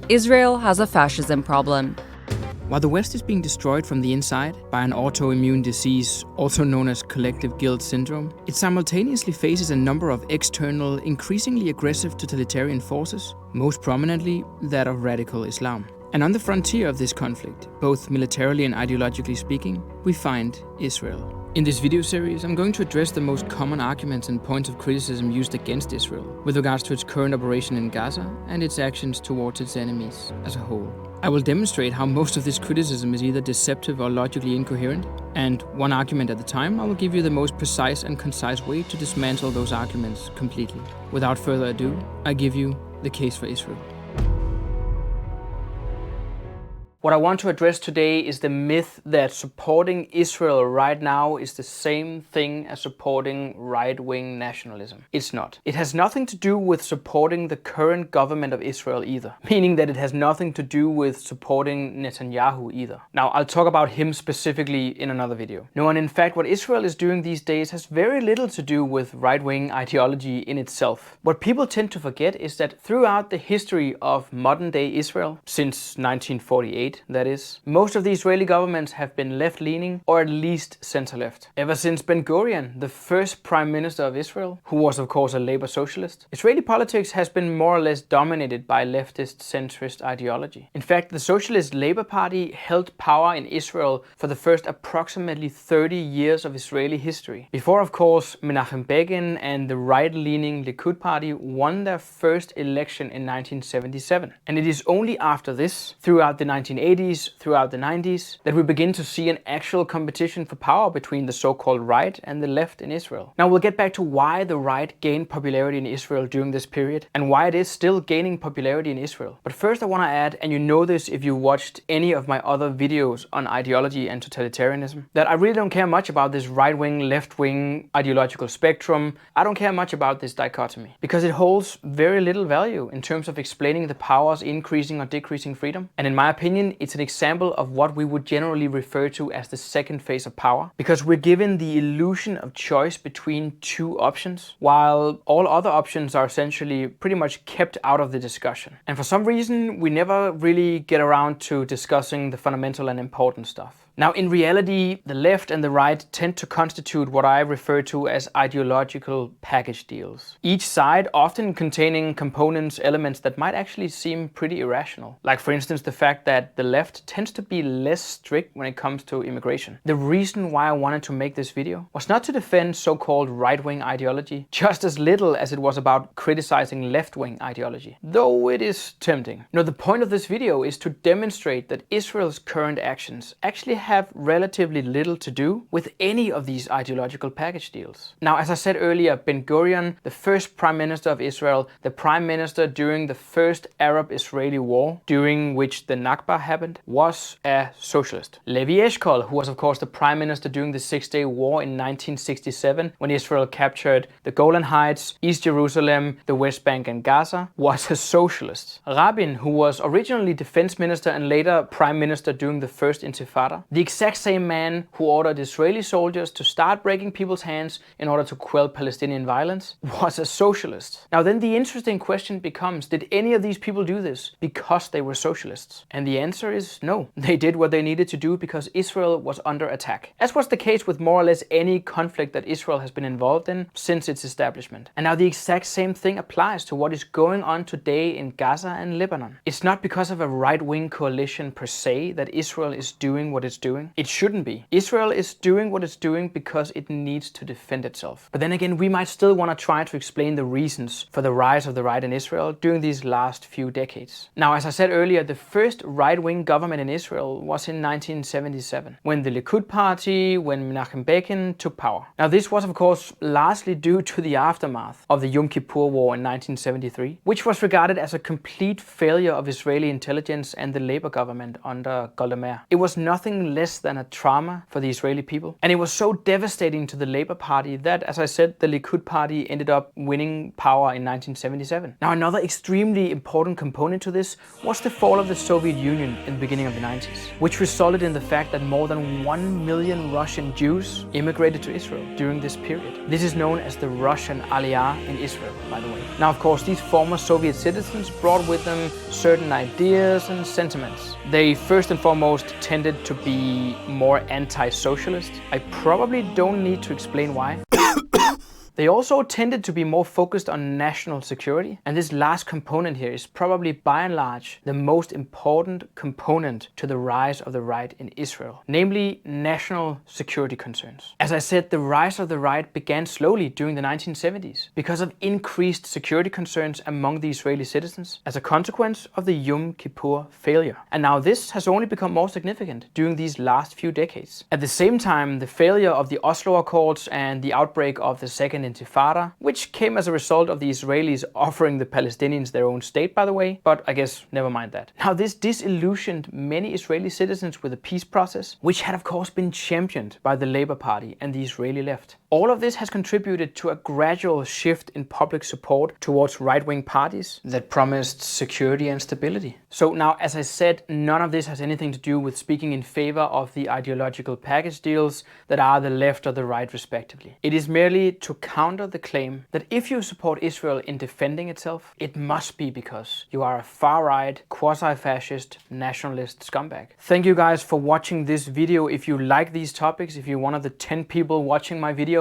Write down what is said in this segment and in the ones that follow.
Israel has a fascism problem. While the West is being destroyed from the inside by an autoimmune disease, also known as collective guilt syndrome, it simultaneously faces a number of external, increasingly aggressive totalitarian forces, most prominently that of radical Islam. And on the frontier of this conflict, both militarily and ideologically speaking, we find Israel. In this video series, I'm going to address the most common arguments and points of criticism used against Israel with regards to its current operation in Gaza and its actions towards its enemies as a whole. I will demonstrate how most of this criticism is either deceptive or logically incoherent, and one argument at a time, I will give you the most precise and concise way to dismantle those arguments completely. Without further ado, I give you the case for Israel. What I want to address today is the myth that supporting Israel right now is the same thing as supporting right-wing nationalism. It's not. It has nothing to do with supporting the current government of Israel either, meaning that it has nothing to do with supporting Netanyahu either. Now, I'll talk about him specifically in another video. No, and in fact, what Israel is doing these days has very little to do with right-wing ideology in itself. What people tend to forget is that throughout the history of modern-day Israel, since 1948, that is, most of the Israeli governments have been left-leaning or at least center-left. Ever since Ben-Gurion, the first prime minister of Israel, who was of course a labor socialist, Israeli politics has been more or less dominated by leftist centrist ideology. In fact, the Socialist Labour Party held power in Israel for the first approximately 30 years of Israeli history. Before, of course, Menachem Begin and the right-leaning Likud party won their first election in 1977. And it is only after this, throughout the 1980s, throughout the 90s, that we begin to see an actual competition for power between the so-called right and the left in Israel. Now we'll get back to why the right gained popularity in Israel during this period and why it is still gaining popularity in Israel. But first I want to add, and you know this if you watched any of my other videos on ideology and totalitarianism, that I really don't care much about this right-wing, left-wing ideological spectrum. I don't care much about this dichotomy because it holds very little value in terms of explaining the power's increasing or decreasing freedom. And in my opinion, it's an example of what we would generally refer to as the second phase of power, because we're given the illusion of choice between two options, while all other options are essentially pretty much kept out of the discussion. And for some reason, we never really get around to discussing the fundamental and important stuff. Now, in reality, the left and the right tend to constitute what I refer to as ideological package deals. Each side often containing components, elements that might actually seem pretty irrational. Like, for instance, the fact that the left tends to be less strict when it comes to immigration. The reason why I wanted to make this video was not to defend so-called right-wing ideology, just as little as it was about criticizing left-wing ideology, though it is tempting. You know, the point of this video is to demonstrate that Israel's current actions actually have relatively little to do with any of these ideological package deals. Now, as I said earlier, Ben-Gurion, the first prime minister of Israel, the prime minister during the first Arab-Israeli war, during which the Nakba happened, was a socialist. Levi Eshkol, who was of course the prime minister during the Six-Day War in 1967, when Israel captured the Golan Heights, East Jerusalem, the West Bank and Gaza, was a socialist. Rabin, who was originally defense minister and later prime minister during the first Intifada, the exact same man who ordered Israeli soldiers to start breaking people's hands in order to quell Palestinian violence, was a socialist. Now then the interesting question becomes, did any of these people do this because they were socialists? And the answer is no. They did what they needed to do because Israel was under attack. As was the case with more or less any conflict that Israel has been involved in since its establishment. And now the exact same thing applies to what is going on today in Gaza and Lebanon. It's not because of a right-wing coalition per se that Israel is doing what it's doing. It shouldn't be. Israel is doing what it's doing because it needs to defend itself. But then again, we might still want to try to explain the reasons for the rise of the right in Israel during these last few decades. Now, as I said earlier, the first right-wing government in Israel was in 1977, when the Likud party, when Menachem Begin took power. Now, this was of course largely due to the aftermath of the Yom Kippur War in 1973, which was regarded as a complete failure of Israeli intelligence and the labor government under Golda Meir. It was nothing less than a trauma for the Israeli people. And it was so devastating to the Labour Party that, as I said, the Likud party ended up winning power in 1977. Now, another extremely important component to this was the fall of the Soviet Union in the beginning of the 90s, which resulted in the fact that more than 1 million Russian Jews immigrated to Israel during this period. This is known as the Russian Aliyah in Israel, by the way. Now, of course, these former Soviet citizens brought with them certain ideas and sentiments. They first and foremost tended to be more anti-socialist. I probably don't need to explain why. They also tended to be more focused on national security, and this last component here is probably by and large the most important component to the rise of the right in Israel, namely national security concerns. As I said, the rise of the right began slowly during the 1970s because of increased security concerns among the Israeli citizens as a consequence of the Yom Kippur failure. And now this has only become more significant during these last few decades. At the same time, the failure of the Oslo Accords and the outbreak of the Second Intifada, which came as a result of the Israelis offering the Palestinians their own state, by the way, but I guess never mind that. Now, this disillusioned many Israeli citizens with the peace process, which had of course been championed by the Labour Party and the Israeli left. All of this has contributed to a gradual shift in public support towards right-wing parties that promised security and stability. So now, as I said, none of this has anything to do with speaking in favor of the ideological package deals that are the left or the right respectively. It is merely to counter the claim that if you support Israel in defending itself, it must be because you are a far-right, quasi-fascist, nationalist scumbag. Thank you guys for watching this video. If you like these topics, if you're one of the 10 people watching my videos,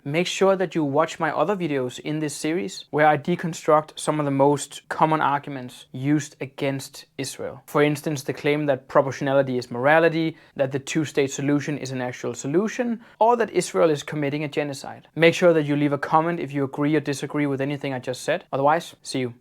make sure that you watch my other videos in this series where I deconstruct some of the most common arguments used against Israel. For instance, the claim that proportionality is morality, that the two-state solution is an actual solution, or that Israel is committing a genocide. Make sure that you leave a comment if you agree or disagree with anything I just said. Otherwise, see you.